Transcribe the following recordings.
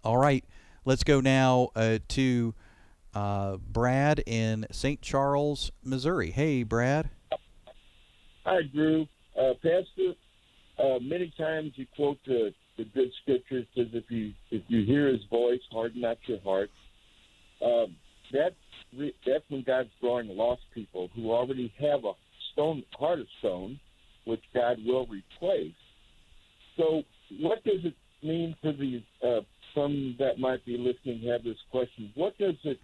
All right, let's go now to Brad in St. Charles, Missouri. Hey, Brad. Hi, Drew. Pastor, many times you quote the good scriptures, says if you hear his voice, harden not your heart. Um, that's when God's drawing lost people who already have a heart of stone, which God will replace. So, what does it mean for the some that might be listening have this question? What does it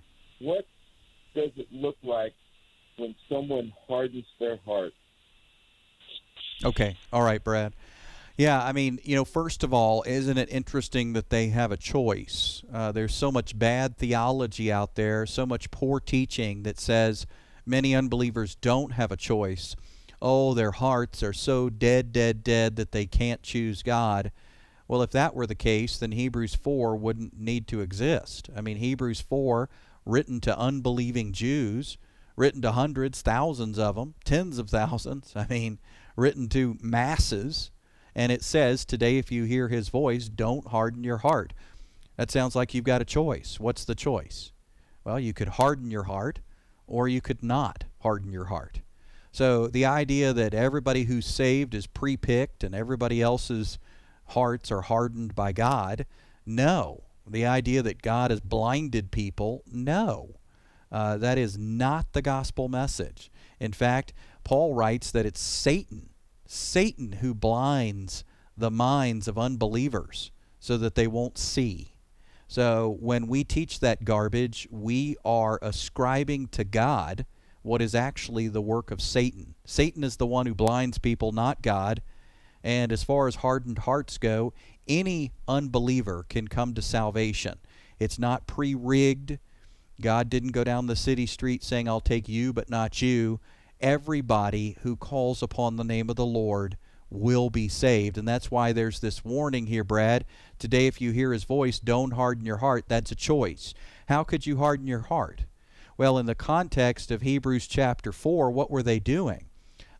look like when someone hardens their heart? Okay. All right, Brad. Yeah, I mean, first of all, isn't it interesting that they have a choice? There's so much bad theology out there, so much poor teaching that says many unbelievers don't have a choice. Oh, their hearts are so dead, dead, dead that they can't choose God. Well, if that were the case, then Hebrews 4 wouldn't need to exist. I mean, Hebrews 4, written to unbelieving Jews, written to hundreds, thousands of them, tens of thousands, I mean, written to masses. And it says, today, if you hear his voice, don't harden your heart. That sounds like you've got a choice. What's the choice? Well, you could harden your heart, or you could not harden your heart. So the idea that everybody who's saved is pre-picked and everybody else's hearts are hardened by God, no. The idea that God has blinded people, no. That is not the gospel message. In fact, Paul writes that it's Satan who blinds the minds of unbelievers so that they won't see. So when we teach that garbage, we are ascribing to God what is actually the work of Satan. Satan is the one who blinds people, not God. And as far as hardened hearts go, any unbeliever can come to salvation. It's not pre-rigged. God didn't go down the city street saying, I'll take you, but not you. Everybody who calls upon the name of the Lord will be saved. And that's why there's this warning here, Brad. Today, if you hear his voice, don't harden your heart. That's a choice. How could you harden your heart? Well, in the context of Hebrews chapter 4, what were they doing?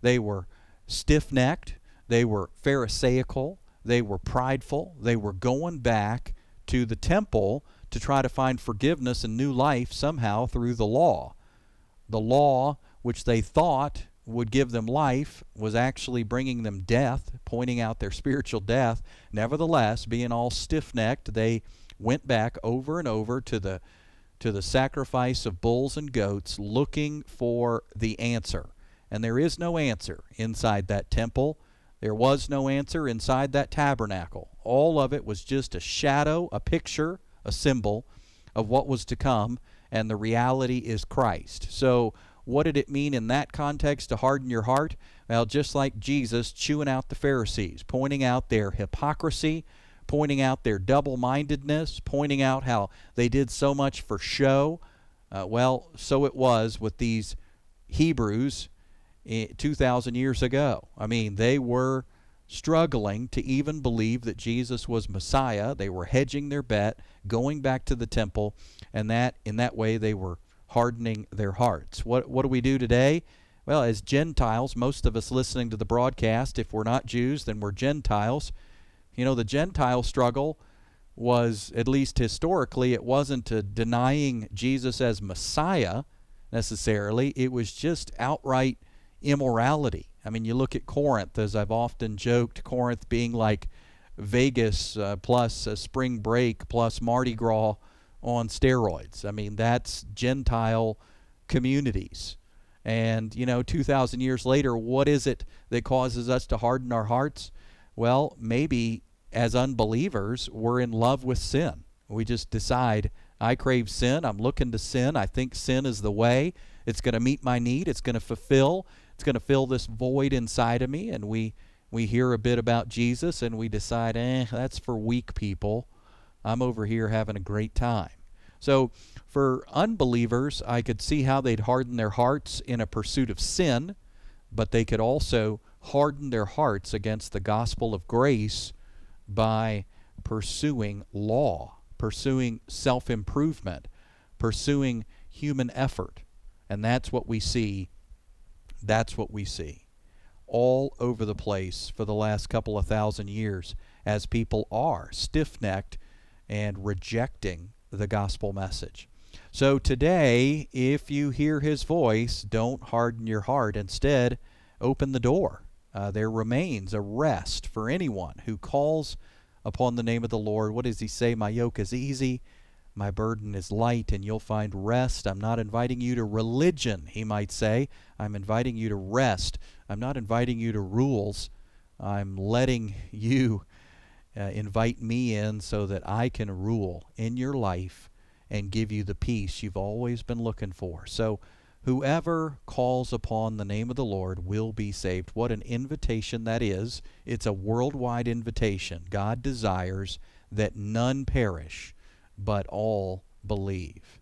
They were stiff-necked. They were pharisaical. They were prideful. They were going back to the temple to try to find forgiveness and new life somehow through the law. The law, which they thought would give them life, was actually bringing them death, pointing out their spiritual death. Nevertheless, being all stiff-necked, they went back over and over to the sacrifice of bulls and goats, looking for the answer. And there is no answer inside that temple. There was no answer inside that tabernacle. All of it was just a shadow, a picture, a symbol of what was to come, and the reality is Christ. So what did it mean in that context to harden your heart? Well, just like Jesus chewing out the Pharisees, pointing out their hypocrisy, pointing out their double-mindedness, pointing out how they did so much for show. Well, so it was with these Hebrews 2,000 years ago. I mean, they were struggling to even believe that Jesus was Messiah. They were hedging their bet, going back to the temple, and that in that way they were hardening their hearts. What do we do today? Well, as Gentiles, most of us listening to the broadcast, if we're not Jews, then we're Gentiles. The Gentile struggle was, at least historically, it wasn't denying Jesus as Messiah necessarily. It was just outright immorality. I mean, you look at Corinth, as I've often joked, Corinth being like Vegas plus a spring break plus Mardi Gras on steroids. I mean, that's Gentile communities. And, 2,000 years later, what is it that causes us to harden our hearts? Well, maybe as unbelievers, we're in love with sin. We just decide, I crave sin, I'm looking to sin, I think sin is the way. It's going to meet my need, it's going to fill this void inside of me, and we hear a bit about Jesus, and we decide, that's for weak people. I'm over here having a great time. So for unbelievers, I could see how they'd harden their hearts in a pursuit of sin, but they could also harden their hearts against the gospel of grace by pursuing law, pursuing self-improvement, pursuing human effort. And that's what we see. That's what we see all over the place for the last couple of thousand years, as people are stiff-necked and rejecting the gospel message. So today, if you hear his voice, don't harden your heart. Instead, open the door. There remains a rest for anyone who calls upon the name of the Lord. What does he say? My yoke is easy, my burden is light, and you'll find rest. I'm not inviting you to religion, he might say. I'm inviting you to rest. I'm not inviting you to rules. I'm letting you invite me in so that I can rule in your life and give you the peace you've always been looking for. So whoever calls upon the name of the Lord will be saved. What an invitation that is. It's a worldwide invitation. God desires that none perish, but all believe.